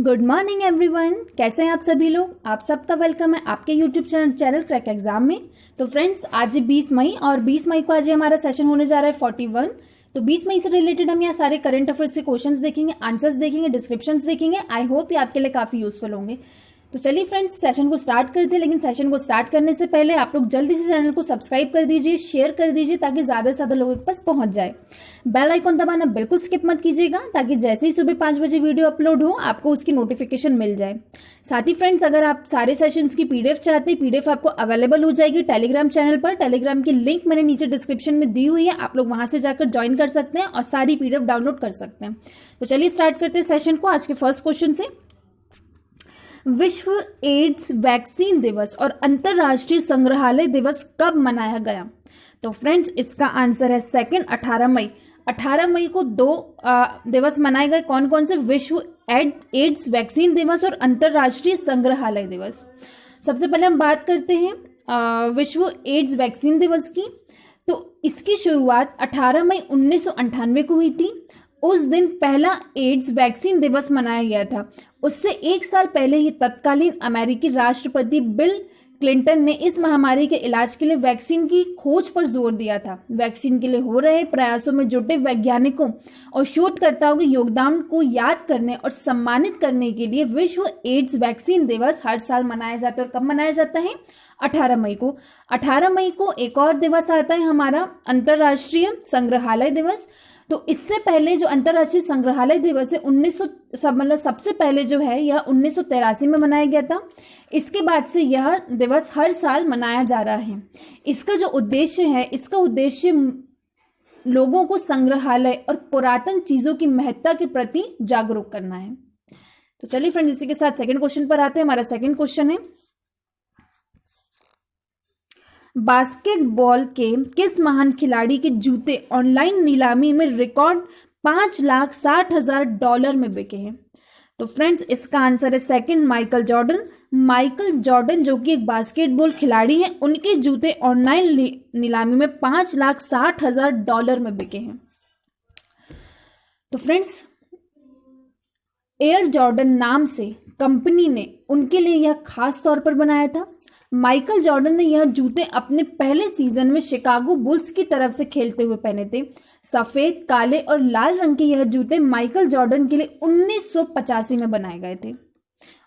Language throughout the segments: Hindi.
गुड मॉर्निंग एवरीवन, कैसे हैं आप सभी लोग। आप सबका वेलकम है आपके यूट्यूब चैनल क्रैक एग्जाम में। तो फ्रेंड्स, आज 20 मई और 20 मई को आज हमारा सेशन होने जा रहा है 41। तो 20 मई से रिलेटेड हम यहाँ सारे करंट अफेयर्स के क्वेश्चंस देखेंगे, आंसर्स देखेंगे, डिस्क्रिप्शंस देखेंगे। आई होप ये आपके लिए काफी यूजफुल होंगे। तो चलिए फ्रेंड्स, सेशन को स्टार्ट करते हैं। लेकिन सेशन को स्टार्ट करने से पहले आप लोग जल्दी से चैनल को सब्सक्राइब कर दीजिए, शेयर कर दीजिए ताकि ज्यादा से ज्यादा लोगों के पास पहुंच जाए। बेल आइकॉन दबाना बिल्कुल स्किप मत कीजिएगा ताकि जैसे ही सुबह 5 बजे वीडियो अपलोड हो आपको उसकी नोटिफिकेशन मिल जाए। साथ ही फ्रेंड्स, अगर आप सारे सेशंस की पीडीएफ चाहते हैं, पीडीएफ आपको अवेलेबल हो जाएगी टेलीग्राम चैनल पर। टेलीग्राम की लिंक मैंने नीचे डिस्क्रिप्शन में दी हुई है, आप लोग वहां से जाकर ज्वाइन कर सकते हैं और सारी पीडीएफ डाउनलोड कर सकते हैं। तो चलिए स्टार्ट करते हैं सेशन को आज के फर्स्ट क्वेश्चन से। विश्व एड्स वैक्सीन दिवस और अंतरराष्ट्रीय संग्रहालय दिवस कब मनाया गया? तो फ्रेंड्स, इसका आंसर है सेकंड 18 मई। 18 मई को दो दिवस मनाए गए। कौन कौन से? विश्व एड्स वैक्सीन दिवस और अंतरराष्ट्रीय संग्रहालय दिवस। सबसे पहले हम बात करते हैं विश्व एड्स वैक्सीन दिवस की। तो इसकी शुरुआत 18 मई 1998 को हुई थी। उस दिन पहला एड्स वैक्सीन दिवस मनाया गया था। उससे एक साल पहले ही तत्कालीन अमेरिकी राष्ट्रपति बिल क्लिंटन ने इस महामारी के इलाज के लिए वैक्सीन की खोज पर जोर दिया था। वैक्सीन के लिए हो रहे प्रयासों में जुटे वैज्ञानिकों और शोधकर्ताओं के योगदान को याद करने और सम्मानित करने के लिए विश्व एड्स वैक्सीन दिवस हर साल मनाया जाता है। और कब मनाया जाता है? 18 मई को। 18 मई को एक और दिवस आता है हमारा अंतरराष्ट्रीय संग्रहालय दिवस। तो इससे पहले जो अंतरराष्ट्रीय संग्रहालय दिवस है सबसे पहले जो है यह 1983 में मनाया गया था। इसके बाद से यह दिवस हर साल मनाया जा रहा है। इसका जो उद्देश्य है, इसका उद्देश्य लोगों को संग्रहालय और पुरातन चीजों की महत्ता के प्रति जागरूक करना है। तो चलिए फ्रेंड्स, इसी के साथ सेकंड क्वेश्चन पर आते हैं। हमारा सेकंड क्वेश्चन है, बास्केटबॉल के किस महान खिलाड़ी के जूते ऑनलाइन नीलामी में रिकॉर्ड $5,60,000 में बिके हैं? तो फ्रेंड्स, इसका आंसर है second Michael Jordan. Michael Jordan जो कि एक बास्केटबॉल खिलाड़ी हैं, उनके जूते ऑनलाइन नीलामी में $5,60,000 में बिके हैं। तो फ्रेंड्स, एयर जॉर्डन नाम से कंपनी ने उनके लिए यह खास तौर पर बनाया था। माइकल जॉर्डन ने यह जूते अपने पहले सीजन में शिकागो बुल्स की तरफ से खेलते हुए पहने थे। सफेद, काले और लाल रंग के यह जूते माइकल जॉर्डन के लिए 1985 में बनाए गए थे।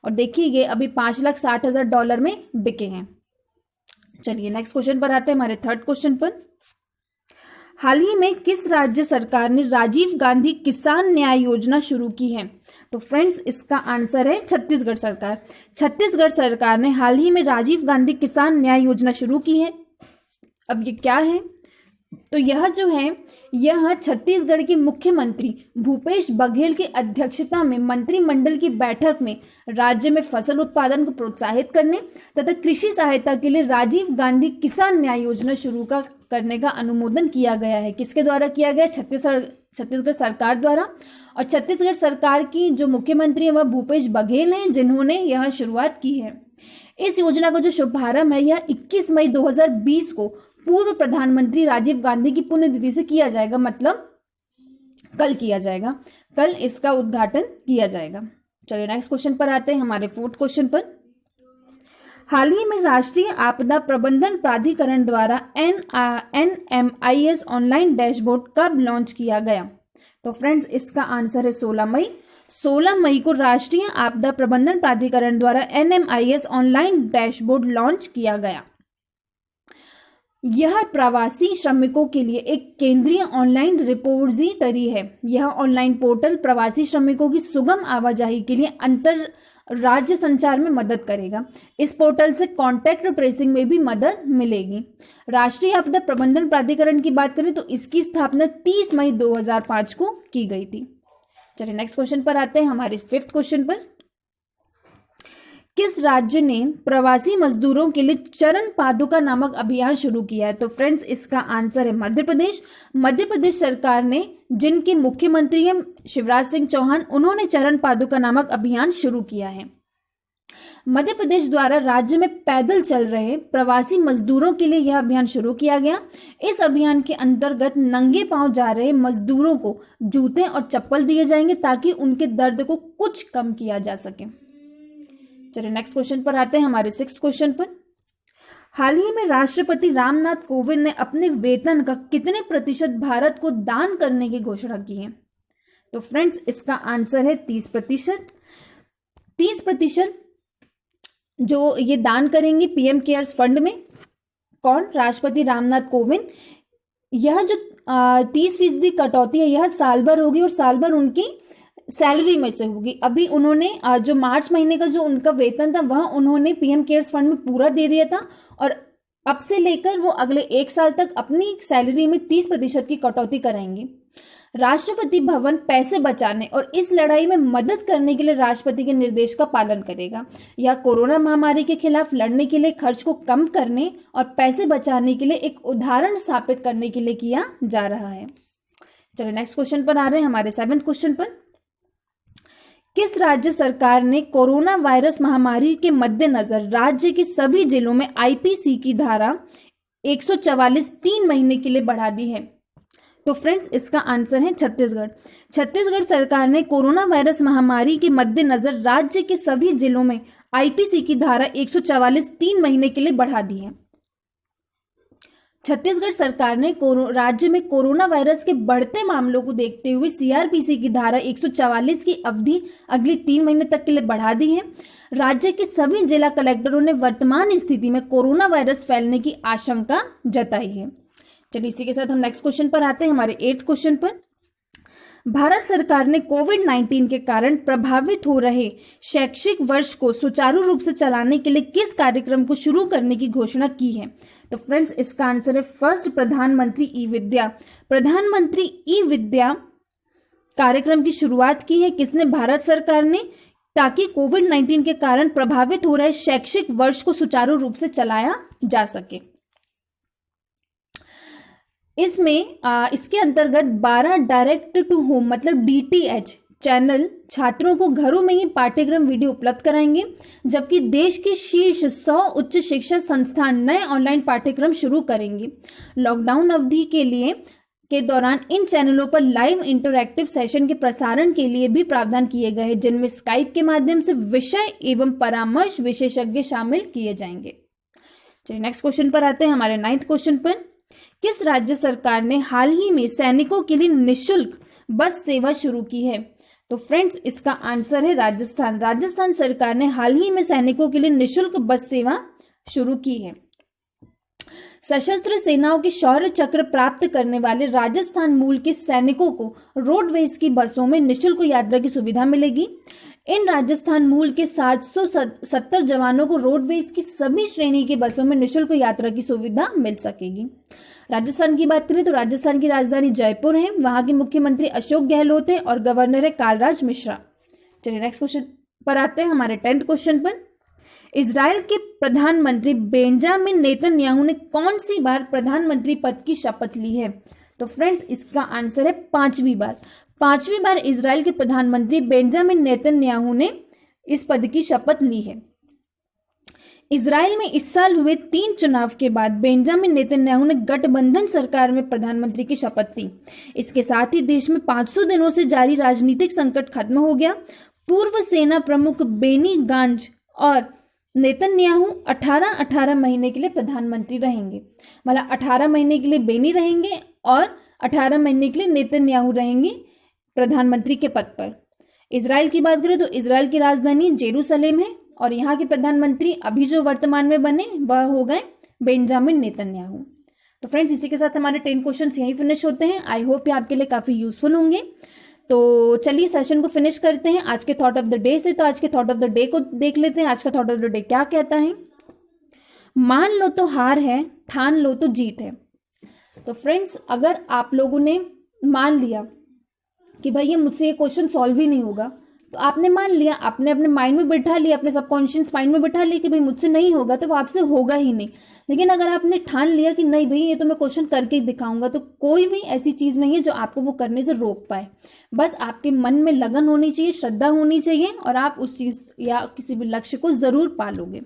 और देखिए, ये अभी $5,60,000 में बिके हैं। चलिए नेक्स्ट क्वेश्चन पर आते हैं, हमारे थर्ड क्वेश्चन पर। हाल ही में किस राज्य सरकार ने राजीव गांधी किसान न्याय योजना शुरू की है? तो फ्रेंड्स, इसका आंसर है छत्तीसगढ़ सरकार। छत्तीसगढ़ सरकार ने हाल ही में राजीव गांधी किसान न्याय योजना शुरू की है। अब ये क्या है? तो यह जो है, यह छत्तीसगढ़ के मुख्यमंत्री भूपेश बघेल की अध्यक्षता में मंत्रिमंडल की बैठक में राज्य में फसल उत्पादन को प्रोत्साहित करने तथा कृषि सहायता के लिए राजीव गांधी किसान न्याय योजना शुरू करने का अनुमोदन किया गया है। किसके द्वारा किया गया? छत्तीसगढ़ सरकार द्वारा। और छत्तीसगढ़ सरकार की जो मुख्यमंत्री है वह भूपेश बघेल हैं, जिन्होंने यह शुरुआत की है। इस योजना का जो शुभारंभ है यह 21 मई 2020 को पूर्व प्रधानमंत्री राजीव गांधी की पुण्यतिथि से किया जाएगा। मतलब कल किया जाएगा, कल इसका उद्घाटन किया जाएगा। चलिए नेक्स्ट क्वेश्चन पर आते हैं, हमारे फोर्थ क्वेश्चन पर। हाल ही में राष्ट्रीय आपदा प्रबंधन प्राधिकरण द्वारा NMIS ऑनलाइन डैशबोर्ड कब लॉन्च किया गया? तो फ्रेंड्स, इसका आंसर है 16 मई। 16 मई को राष्ट्रीय आपदा प्रबंधन प्राधिकरण द्वारा NMIS ऑनलाइन डैशबोर्ड लॉन्च किया गया। यह प्रवासी श्रमिकों के लिए एक केंद्रीय ऑनलाइन रिपोजिटरी है। यह ऑनलाइन पोर्टल प्रवासी श्रमिकों की सुगम आवाजाही के लिए अंतर राज्य संचार में मदद करेगा। इस पोर्टल से कॉन्टैक्ट ट्रेसिंग में भी मदद मिलेगी। राष्ट्रीय आपदा प्रबंधन प्राधिकरण की बात करें तो इसकी स्थापना 30 मई 2005 को की गई थी। चलिए नेक्स्ट क्वेश्चन पर आते हैं, हमारे फिफ्थ क्वेश्चन पर। किस राज्य ने प्रवासी मजदूरों के लिए चरण पादुका नामक अभियान शुरू किया है? तो फ्रेंड्स, इसका आंसर है मध्य प्रदेश। मध्य प्रदेश सरकार ने, जिनके मुख्यमंत्री हैं शिवराज सिंह चौहान, उन्होंने चरण पादुका नामक अभियान शुरू किया है। मध्य प्रदेश द्वारा राज्य में पैदल चल रहे प्रवासी मजदूरों के लिए यह अभियान शुरू किया गया। इस अभियान के अंतर्गत नंगे पांव जा रहे मजदूरों को जूते और चप्पल दिए जाएंगे ताकि उनके दर्द को कुछ कम किया जा सके। चलिए नेक्स्ट क्वेश्चन पर आते हैं, हमारे 6th क्वेश्चन पर। हाल ही में राष्ट्रपति रामनाथ कोविंद ने अपने वेतन का कितने प्रतिशत भारत को दान करने की घोषणा की है? तो फ्रेंड्स इसका आंसर है 30%। 30% जो ये दान करेंगे पीएम केयर्स फंड में। कौन? राष्ट्रपति रामनाथ कोविंद। यह जो 30% कटौती है यह साल भर होगी और साल भर उनकी सैलरी में से होगी। अभी उन्होंने जो मार्च महीने का जो उनका वेतन था वह उन्होंने पीएम केयर्स फंड में पूरा दे दिया था और अब से लेकर वो अगले 1 साल तक अपनी सैलरी में 30% की कटौती कराएंगे। राष्ट्रपति भवन पैसे बचाने और इस लड़ाई में मदद करने के लिए राष्ट्रपति के निर्देश का पालन करेगा। यह कोरोना महामारी के खिलाफ लड़ने के लिए खर्च को कम करने और पैसे बचाने के लिए एक उदाहरण स्थापित करने के लिए किया जा रहा है। चलिए नेक्स्ट क्वेश्चन पर आ रहे हैं, हमारे 7th क्वेश्चन पर। किस राज्य सरकार ने कोरोना वायरस महामारी के मद्देनजर राज्य के सभी जिलों में आईपीसी की धारा 144 3 महीने के लिए बढ़ा दी है? तो फ्रेंड्स इसका आंसर है छत्तीसगढ़। छत्तीसगढ़ सरकार ने कोरोना वायरस महामारी के मद्देनजर राज्य के सभी जिलों में आईपीसी की धारा 144 3 महीने के लिए बढ़ा दी है। छत्तीसगढ़ सरकार ने राज्य में कोरोना वायरस के बढ़ते मामलों को देखते हुए सीआरपीसी की धारा 144 की अवधि अगली 3 महीने तक के लिए बढ़ा दी है। राज्य के सभी जिला कलेक्टरों ने वर्तमान स्थिति में कोरोना वायरस फैलने की आशंका जताई है। चलिए इसी के साथ हम नेक्स्ट क्वेश्चन पर आते हैं, हमारे 8th क्वेश्चन पर। भारत सरकार ने कोविड-19 के कारण प्रभावित हो रहे शैक्षिक वर्ष को सुचारू रूप से चलाने के लिए किस कार्यक्रम को शुरू करने की घोषणा की है? तो फ्रेंड्स इसका आंसर है फर्स्ट प्रधानमंत्री ई विद्या। प्रधानमंत्री ई विद्या कार्यक्रम की शुरुआत की है किसने? भारत सरकार ने, ताकि कोविड-19 के कारण प्रभावित हो रहे शैक्षिक वर्ष को सुचारू रूप से चलाया जा सके। इसमें इसके अंतर्गत 12 डायरेक्ट टू होम मतलब डीटीएच चैनल छात्रों को घरों में ही पाठ्यक्रम वीडियो उपलब्ध कराएंगे, जबकि देश के शीर्ष 100 उच्च शिक्षा संस्थान नए ऑनलाइन पाठ्यक्रम शुरू करेंगे। लॉकडाउन अवधि के दौरान इन चैनलों पर लाइव इंटरैक्टिव सेशन के प्रसारण के लिए भी प्रावधान किए गए हैं, जिनमें स्काइप के माध्यम से विषय एवं परामर्श विशेषज्ञ शामिल किए जाएंगे। चलिए नेक्स्ट क्वेश्चन पर आते हैं, हमारे 9th क्वेश्चन पर। किस राज्य सरकार ने हाल ही में सैनिकों के लिए निःशुल्क बस सेवा शुरू की है? तो फ्रेंड्स इसका आंसर है राजस्थान। राजस्थान सरकार ने हाल ही में सैनिकों के लिए निःशुल्क बस सेवा शुरू की है। सशस्त्र सेनाओं के शौर्य चक्र प्राप्त करने वाले राजस्थान मूल के सैनिकों को रोडवेज की बसों में निःशुल्क यात्रा की सुविधा मिलेगी। इन राजस्थान मूल के 770 जवानों को रोडवेज की सभी श्रेणी की बसों में निःशुल्क यात्रा की सुविधा मिल सकेगी। राजस्थान की बात करें तो राजस्थान की राजधानी जयपुर है, वहां के मुख्यमंत्री अशोक गहलोत है और गवर्नर है कालराज मिश्रा। चलिए नेक्स्ट क्वेश्चन पर आते हैं, हमारे 10th क्वेश्चन पर। इजराइल के प्रधानमंत्री बेंजामिन नेतन्याहू ने कौन सी बार प्रधानमंत्री पद की शपथ ली है? तो फ्रेंड्स इसका आंसर है 5वीं बार। 5वीं बार इजराइल के प्रधानमंत्री बेंजामिन नेतन्याहू ने इस पद की शपथ ली है। इजराइल में इस साल हुए 3 चुनाव के बाद बेंजामिन नेतन्याहू ने गठबंधन सरकार में प्रधानमंत्री की शपथ ली। इसके साथ ही देश में 500 दिनों से जारी राजनीतिक संकट खत्म हो गया। पूर्व सेना प्रमुख बेनी गांज और नेतन्याहू 18 महीने के लिए प्रधानमंत्री रहेंगे। मतलब 18 महीने के लिए बेनी रहेंगे और 18 महीने के लिए नेतन्याहू रहेंगे प्रधानमंत्री के पद पर। इजराइल की बात करें तो इजराइल की राजधानी जेरूसलेम है और यहाँ के प्रधानमंत्री अभी जो वर्तमान में बने वह हो गए बेंजामिन नेतन्याहू। तो फ्रेंड्स इसी के साथ हमारे 10 क्वेश्चंस यहीं फिनिश होते हैं। आई होप ये आपके लिए काफी यूजफुल होंगे। तो चलिए सेशन को फिनिश करते हैं आज के थॉट ऑफ द डे से। तो आज के थॉट ऑफ द डे को देख लेते हैं। आज का थॉट ऑफ द डे क्या कहता है? मान लो तो हार है, ठान लो तो जीत है। तो फ्रेंड्स अगर आप लोगों ने मान लिया कि भाई ये मुझसे ये क्वेश्चन सॉल्व ही नहीं होगा, तो आपने मान लिया, आपने अपने माइंड में बैठा लिया, अपने सबकॉन्शियस माइंड में बैठा लिया कि भाई मुझसे नहीं होगा, तो वो आपसे होगा ही नहीं। लेकिन अगर आपने ठान लिया कि नहीं भाई ये तो मैं क्वेश्चन करके ही दिखाऊंगा, तो कोई भी ऐसी चीज नहीं है जो आपको वो करने से रोक पाए। बस आपके मन में लगन होनी चाहिए, श्रद्धा होनी चाहिए, और आप उस चीज या किसी भी लक्ष्य को जरूर पालोगे।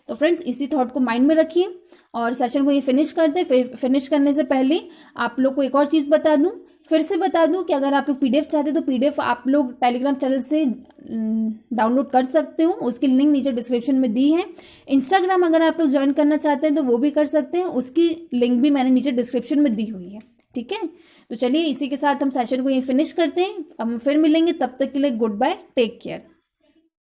तो फ्रेंड्स इसी थॉट को माइंड में रखिए और सेशन को ये फिनिश करते हैं। फिर फिनिश करने से पहले आप लोग को एक और चीज बता दूं, फिर से बता दूं कि अगर आप लोग पीडीएफ चाहते हो तो पीडीएफ आप लोग टेलीग्राम चैनल से डाउनलोड कर सकते हो, उसकी लिंक नीचे डिस्क्रिप्शन में दी है। इंस्टाग्राम अगर आप लोग ज्वाइन करना चाहते हैं तो वो भी कर सकते हैं, उसकी लिंक भी मैंने नीचे डिस्क्रिप्शन में दी हुई है। ठीक है, तो चलिए इसी के साथ हम सेशन को ये फिनिश करते हैं। अब हम फिर मिलेंगे, तब तक के लिए गुड बाय, टेक केयर।